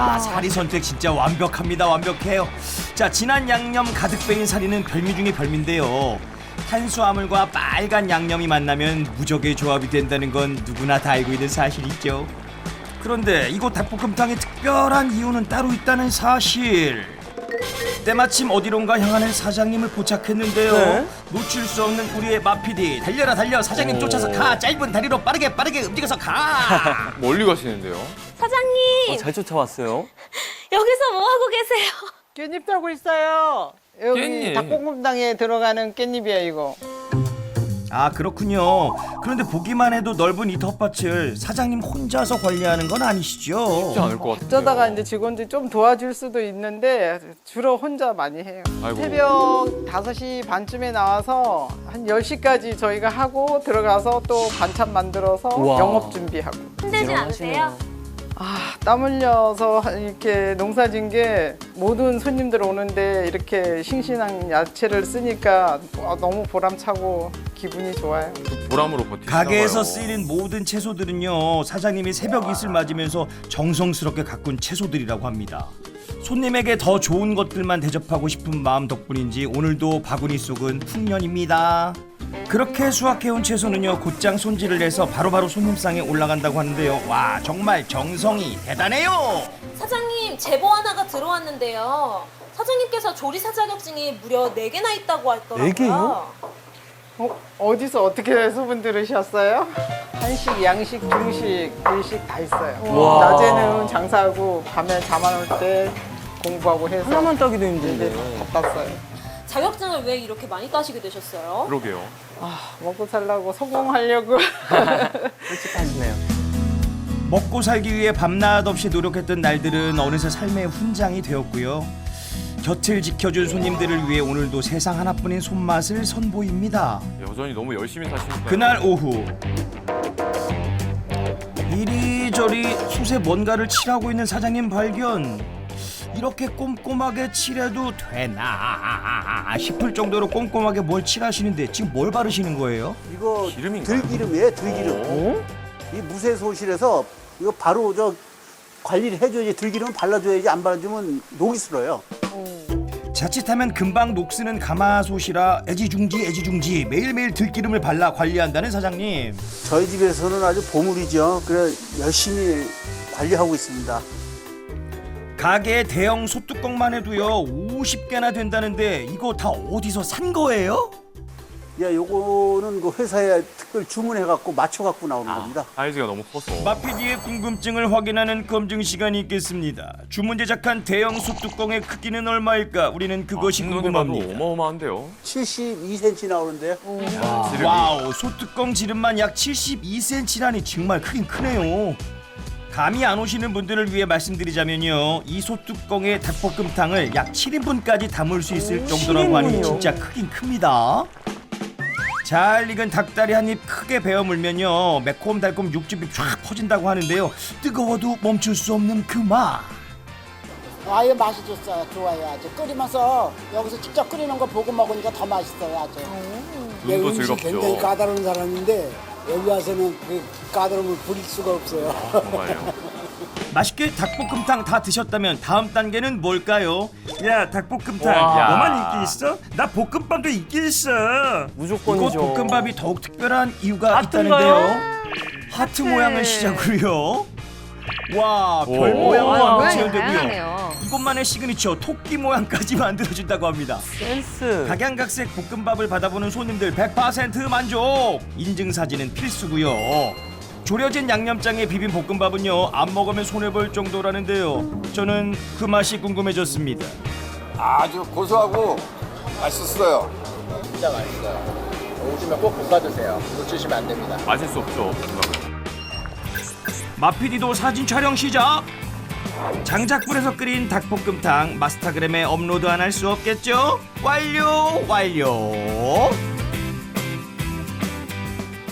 사리 선택 진짜 완벽합니다. 완벽해요. 자, 진한 양념 가득 빼인 사리는 별미 중에 별미인데요. 탄수화물과 빨간 양념이 만나면 무적의 조합이 된다는 건 누구나 다 알고 있는 사실이죠. 그런데 이곳 닭볶음탕의 특별한 이유는 따로 있다는 사실. 때마침 어디론가 향하는 사장님을 포착했는데요. 네? 놓칠 수 없는 우리의 마피디. 달려라 달려. 사장님 쫓아서 가. 짧은 다리로 빠르게 움직여서 가. 멀리 가시는데요? 사장님, 잘 쫓아왔어요. 여기서 뭐 하고 계세요? 깻잎 따고 있어요. 여기 깻잎? 닭볶음탕에 들어가는 깻잎이야 이거. 아, 그렇군요. 그런데 보기만 해도 넓은 이 텃밭을 사장님 혼자서 관리하는 건 아니시죠? 쉽지 않을 것 같아요. 어쩌다가 이제 직원들이 좀 도와줄 수도 있는데 주로 혼자 많이 해요. 아이고. 새벽 5시 반쯤에 나와서 한 10시까지 저희가 하고 들어가서 또 반찬 만들어서 우와. 영업 준비하고. 힘들진 않으세요? 땀 흘려서 이렇게 농사 진 게 모든 손님들 오는데 이렇게 싱싱한 야채를 쓰니까 너무 보람차고 기분이 좋아요. 보람으로 버티시나 가게에서 봐요. 쓰이는 모든 채소들은요, 사장님이 새벽 이슬 맞으면서 정성스럽게 가꾼 채소들이라고 합니다. 손님에게 더 좋은 것들만 대접하고 싶은 마음 덕분인지 오늘도 바구니 속은 풍년입니다. 그렇게 수확해온 채소는요, 곧장 손질을 해서 바로바로 손님상에 올라간다고 하는데요. 와, 정말 정성이 대단해요. 사장님, 제보 하나가 들어왔는데요. 사장님께서 조리사 자격증이 무려 4개나 있다고 하더라고요. 4 개요? 어디서 어떻게 소문 들으셨어요? 한식, 양식, 중식, 일식 다 있어요. 우와. 낮에는 장사하고 밤에 잠 안 올 때 공부하고 해서 하나만 따기도 이제 힘든데. 다 땄어요. 자격증을 왜 이렇게 많이 따시게 되셨어요? 그러게요. 먹고 살라고 성공하려고. 솔직하시네요. 먹고 살기 위해 밤낮 없이 노력했던 날들은 어느새 삶의 훈장이 되었고요. 곁을 지켜준 손님들을 위해 오늘도 세상 하나뿐인 손맛을 선보입니다. 여전히 너무 열심히 사시니까. 그날 오후 이리저리 솥에 뭔가를 칠하고 있는 사장님 발견. 이렇게 꼼꼼하게 칠해도 되나 싶을 정도로 꼼꼼하게 뭘 칠하시는데 지금 뭘 바르시는 거예요? 이거 기름인가요? 들기름이에요, 들기름. 이 무쇠소실에서 이거 바로 관리를 해줘야지, 들기름 발라줘야지, 안 발라주면 녹이 슬어요. 자칫하면 금방 녹쓰는 가마솥이라 애지중지 매일매일 들기름을 발라 관리한다는 사장님. 저희 집에서는 아주 보물이죠. 그래 열심히 관리하고 있습니다. 가게의 대형 솥뚜껑만 해도요 50개나 된다는데 이거 다 어디서 산 거예요? 야, 요거는 그 회사에 특별 주문해갖고 맞춰갖고 나오는 겁니다. 사이즈가 너무 커서. 마피디의 궁금증을 확인하는 검증 시간이 있겠습니다. 주문 제작한 대형 솥뚜껑의 크기는 얼마일까? 우리는 그것이 눈에 봐도 궁금합니다. 어마어마한데요. 72cm 나오는데요. 지름이. 와우, 솥뚜껑 지름만 약 72cm라니 정말 크긴 크네요. 감이 안 오시는 분들을 위해 말씀드리자면요, 이 솥뚜껑에 닭볶음탕을 약 7인분까지 담을 수 있을 정도라고 하니 7인분이요? 진짜 크긴 큽니다. 잘 익은 닭다리 한 입 크게 베어 물면요, 매콤달콤 육즙이 쫙 퍼진다고 하는데요, 뜨거워도 멈출 수 없는 그 맛. 아예 맛이 좋어요. 좋아요. 아주 끓이면서 여기서 직접 끓이는 거 보고 먹으니까 더 맛있어요. 아주. 눈도 음식 즐겁죠. 굉장히 까다로운 사람인데 여기 와서는 그 까다로움을 부릴 수가 없어요. 정말요. 맛있게 닭볶음탕 다 드셨다면 다음 단계는 뭘까요? 야, 닭볶음탕 와. 너만 인기 있어? 나 볶음밥도 인기 있어. 이곳 무조건이죠. 볶음밥이 더욱 특별한 이유가 하트인가요? 있다는데요. 하트 모양을 시작으로요. 와, 별 오. 모양과 모양이 체험되고요. 다양하네요. 이곳만의 시그니처 토끼 모양까지 만들어준다고 합니다. 센스. 각양각색 볶음밥을 받아보는 손님들 100% 만족! 인증 사진은 필수고요. 졸여진 양념장에 비빈 볶음밥은요, 안 먹으면 손해볼 정도라는데요. 저는 그 맛이 궁금해졌습니다. 아주 고소하고 맛있었어요. 진짜 맛있어요. 오시면 꼭 볶아드세요. 놓치시면 안 됩니다. 마실 수 없죠. 마피디도 사진 촬영 시작! 장작불에서 끓인 닭볶음탕 마스타그램에 업로드 안 할 수 없겠죠? 완료!